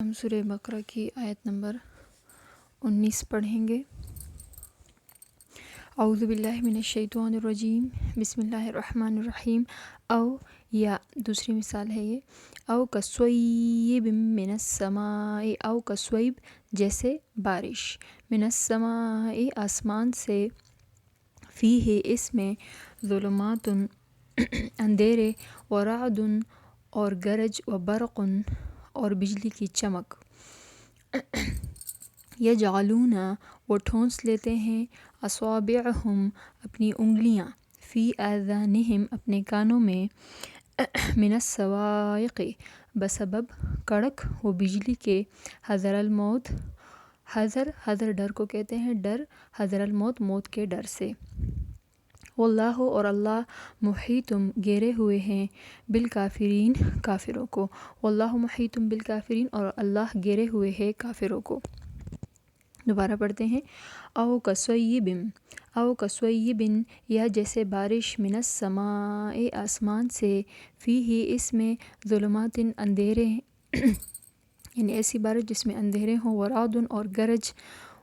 ہم سورہ بقرہ کی آیت نمبر 19 پڑھیں گے۔ اعوذ باللہ من الشیطان الرجیم، بسم اللہ الرحمن الرحیم۔ او یا دوسری مثال ہے یہ، او کصیب من السماء، او کصیب جیسے بارش، من السماء آسمان سے، فیہ اس میں، ظلمات اندھیرے، ورعد اور گرج، وبرق اور بجلی کی چمک، یجعلون وہ ٹھونس لیتے ہیں، اصابعہم اپنی انگلیاں، فی آذانہم اپنے کانوں میں، من الصواعق بسبب کڑک و بجلی کے، حذر الموت، حذر ڈر کو کہتے ہیں، ڈر، حذر الموت موت کے ڈر سے۔ واللہ اور اللہ، محیط گھیرے ہوئے ہیں، بالکافرین کافروں کو، واللہ محیط بالکافرین اور اللہ گھیرے ہوئے ہے کافروں کو۔ دوبارہ پڑھتے ہیں، او کصیب یا جیسے بارش، من السماء آسمان سے، فیہ اس میں، ظلمات اندھیرے یعنی ایسی بارش جس میں اندھیرے ہوں، ورعد اور گرج،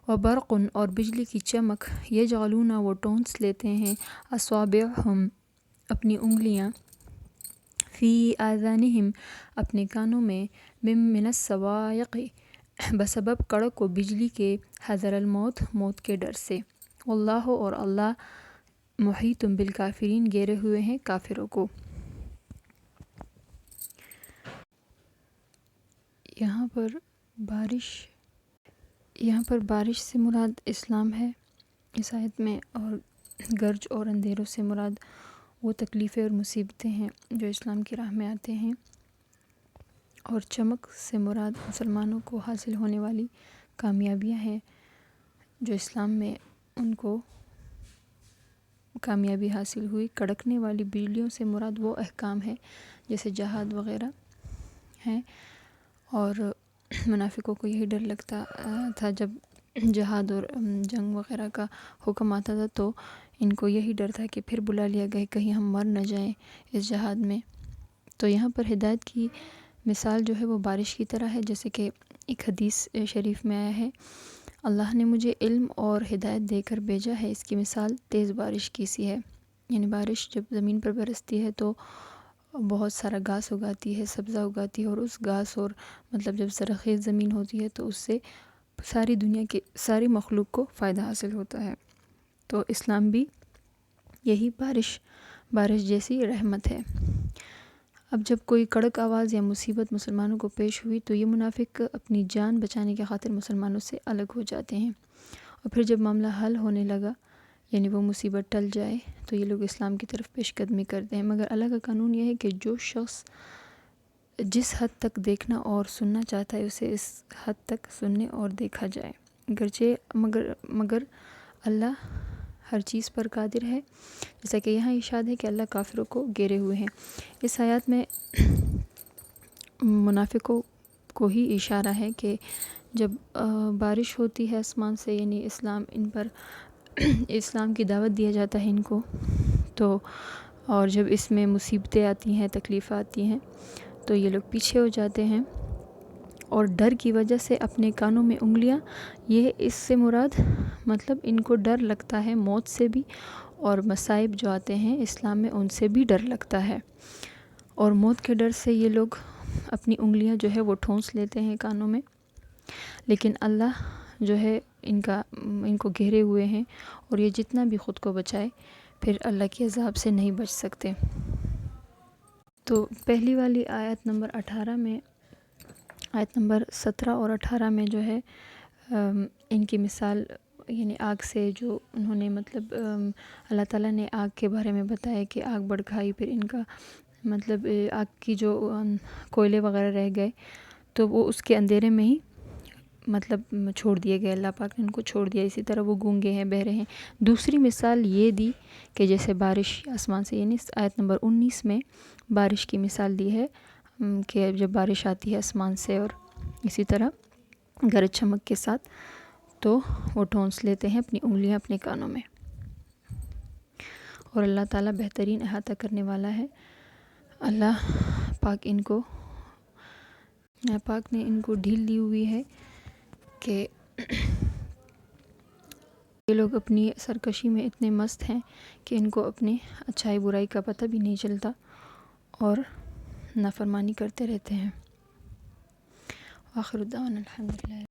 وبرق اور بجلی کی چمک، یجعلون وہ ٹونس لیتے ہیں، اصابعہم اپنی انگلیاں، فی آذانہم اپنے کانوں میں، من الصواعق بسبب کڑک و بجلی کے، حذر الموت موت کے ڈر سے۔ واللہ اور اللہ، محیط بالکافرین گھیرے ہوئے ہیں کافروں کو۔ یہاں پر بارش سے مراد اسلام ہے اس آیت میں، اور گرج اور اندھیروں سے مراد وہ تکلیفیں اور مصیبتیں ہیں جو اسلام کی راہ میں آتے ہیں، اور چمک سے مراد مسلمانوں کو حاصل ہونے والی کامیابیاں ہیں جو اسلام میں ان کو کامیابی حاصل ہوئی۔ کڑکنے والی بجلیوں سے مراد وہ احکام ہیں جیسے جہاد وغیرہ ہیں، اور منافقوں کو یہی ڈر لگتا تھا جب جہاد اور جنگ وغیرہ کا حکم آتا تھا، تو ان کو یہی ڈر تھا کہ پھر بلا لیا گئے کہیں ہم مر نہ جائیں اس جہاد میں۔ تو یہاں پر ہدایت کی مثال جو ہے وہ بارش کی طرح ہے، جیسے کہ ایک حدیث شریف میں آیا ہے، اللہ نے مجھے علم اور ہدایت دے کر بھیجا ہے، اس کی مثال تیز بارش کی سی ہے۔ یعنی بارش جب زمین پر برستی ہے تو بہت سارا گھاس اگاتی ہے، سبزہ اگاتی ہے، اور اس گھاس اور مطلب جب زرخیز زمین ہوتی ہے تو اس سے ساری دنیا کی ساری مخلوق کو فائدہ حاصل ہوتا ہے۔ تو اسلام بھی یہی بارش جیسی رحمت ہے۔ اب جب کوئی کڑک آواز یا مصیبت مسلمانوں کو پیش ہوئی تو یہ منافق اپنی جان بچانے کی خاطر مسلمانوں سے الگ ہو جاتے ہیں، اور پھر جب معاملہ حل ہونے لگا، یعنی وہ مصیبت ٹل جائے، تو یہ لوگ اسلام کی طرف پیش قدمی کرتے ہیں۔ مگر اللہ کا قانون یہ ہے کہ جو شخص جس حد تک دیکھنا اور سننا چاہتا ہے اسے اس حد تک سننے اور دیکھا جائے، مگر اللہ ہر چیز پر قادر ہے، جیسا کہ یہاں ارشاد ہے کہ اللہ کافروں کو گھیرے ہوئے ہیں۔ اس آیات میں منافقوں کو ہی اشارہ ہے کہ جب بارش ہوتی ہے آسمان سے، یعنی اسلام کی دعوت دیا جاتا ہے ان کو، تو اور جب اس میں مصیبتیں آتی ہیں، تکلیفیں آتی ہیں، تو یہ لوگ پیچھے ہو جاتے ہیں، اور ڈر کی وجہ سے اپنے کانوں میں انگلیاں، یہ اس سے مراد مطلب ان کو ڈر لگتا ہے موت سے بھی، اور مصائب جو آتے ہیں اسلام میں ان سے بھی ڈر لگتا ہے، اور موت کے ڈر سے یہ لوگ اپنی انگلیاں جو ہے وہ ٹھونس لیتے ہیں کانوں میں، لیکن اللہ جو ہے ان کو گھیرے ہوئے ہیں، اور یہ جتنا بھی خود کو بچائے پھر اللہ کے عذاب سے نہیں بچ سکتے۔ تو پہلی والی آیت نمبر 18 میں، آیت نمبر 17 اور 18 میں جو ہے ان کی مثال، یعنی آگ سے جو انہوں نے مطلب اللہ تعالیٰ نے آگ کے بارے میں بتایا کہ آگ بھڑکائی، پھر ان کا مطلب آگ کی جو کوئلے وغیرہ رہ گئے تو وہ اس کے اندھیرے میں ہی مطلب چھوڑ دیے گئے، اللہ پاک نے ان کو چھوڑ دیا، اسی طرح وہ گونگے ہیں، بہرے ہیں۔ دوسری مثال یہ دی کہ جیسے بارش آسمان سے، یعنی آیت نمبر 19 میں بارش کی مثال دی ہے کہ جب بارش آتی ہے آسمان سے اور اسی طرح گرج چمک کے ساتھ، تو وہ ٹھونس لیتے ہیں اپنی انگلیاں اپنے کانوں میں، اور اللہ تعالیٰ بہترین احاطہ کرنے والا ہے۔ اللہ پاک ان کو اللہ پاک نے ان کو ڈھیل دی ہوئی ہے کہ یہ لوگ اپنی سرکشی میں اتنے مست ہیں کہ ان کو اپنی اچھائی برائی کا پتہ بھی نہیں چلتا اور نافرمانی کرتے رہتے ہیں۔ آخر دعوانا الحمدللہ۔